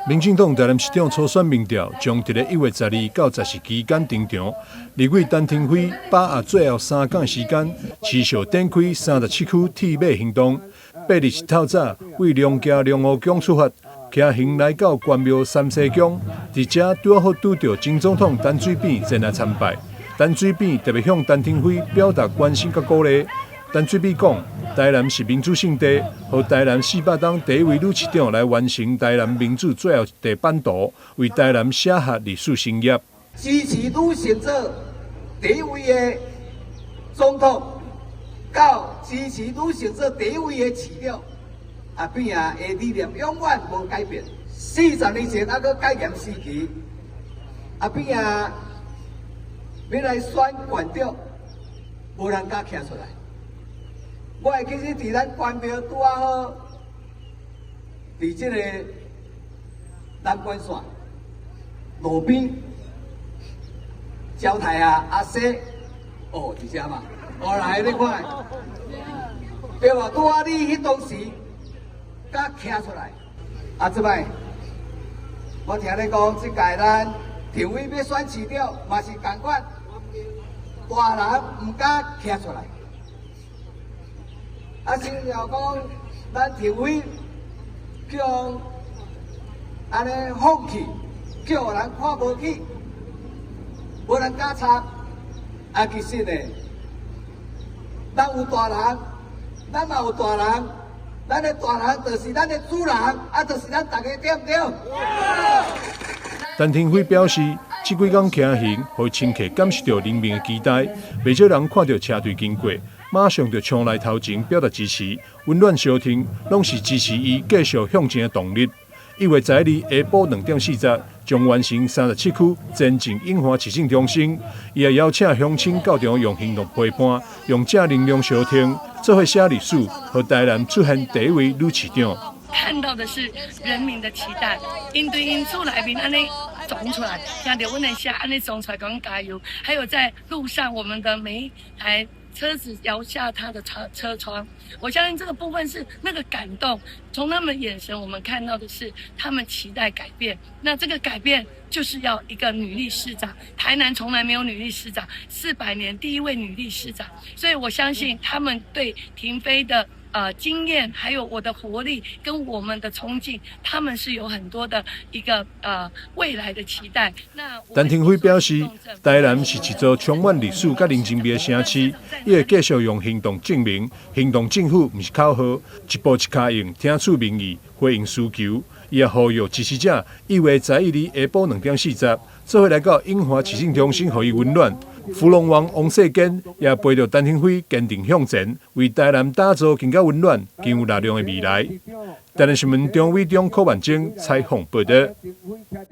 民進黨台南市長初選民調將在1月12到14期間登場，立委陳廷輝把握最後3天時間，持續展開37區鐵馬行動。8日透早為龍家龍湖宮出發，騎行來到關廟三西宮，在這拄好拄到前總統陳水扁前來參拜。陳水扁特別向陳廷輝表達關心和鼓勵。陳水扁講，台南是民主聖地，和台南400當第一位女市長來完成台南民主最後一塊版圖，為台南寫下歷史新頁。支持女性做第一位的總統，到支持女性做第一位的市長，後邊的理念永遠無改變。40年前還佫改嚴時期，後邊要來選縣長，無人敢站出來。我會記得佇咱關廟拄啊好，佇這個南關線路邊，招待阿西，哦，佇遮嘛，來你看，對吧？拄啊你迄當時甲站出來，即擺我聽你講，即屆咱廷輝要選市長，嘛是同款，大人唔敢站出來。先要講，咱廷輝叫安尼放棄，叫人看無起，無人敢插。其實呢，咱有大人，咱嘛有大人，咱的大人就是咱的主人，就是咱大家對不對？陳廷輝表示，這幾天騎行，互乘客感受到人民的期待，不少人看到車隊經過，馬上就衝來頭前表達支持，溫暖相挺，攏是支持伊繼續向前的動力。1月11日下晡2點40將完成37區前進永華市政中心，伊也邀請鄉親到場用行動陪伴，用正能量相挺，做伙寫歷史，和台南出現第一位女市長。看到的是人民的期待，因對因厝內面安尼走出來，聽到我們下安尼走出來，講加油。還有在路上，我們的每一台車子搖下他的車窗，我相信這個部分是那個感動。從他們的眼神，我們看到的是他們期待改變。那這個改變就是要一個女力市長。台南從來沒有女力市長，400年第一位女力市長，所以我相信他們對廷飛的經驗，還有我的活力跟我們的憧憬，他們是有很多的一個未來的期待。陳廷輝表示，台南是一座充滿歷史甲人情味的城市，伊會繼續用行動證明，行動政府不是口號，一步一腳印，聽取民意，回應需求。伊也呼籲支持者1月11日下晡2點40，做伙來到永華市政中心，予伊溫暖。福隆王王世堅也陪着陳廷輝堅定向前，為台南打造更加溫暖、更有力量的未來。台南新聞中緯中柯萬晶採訪報道。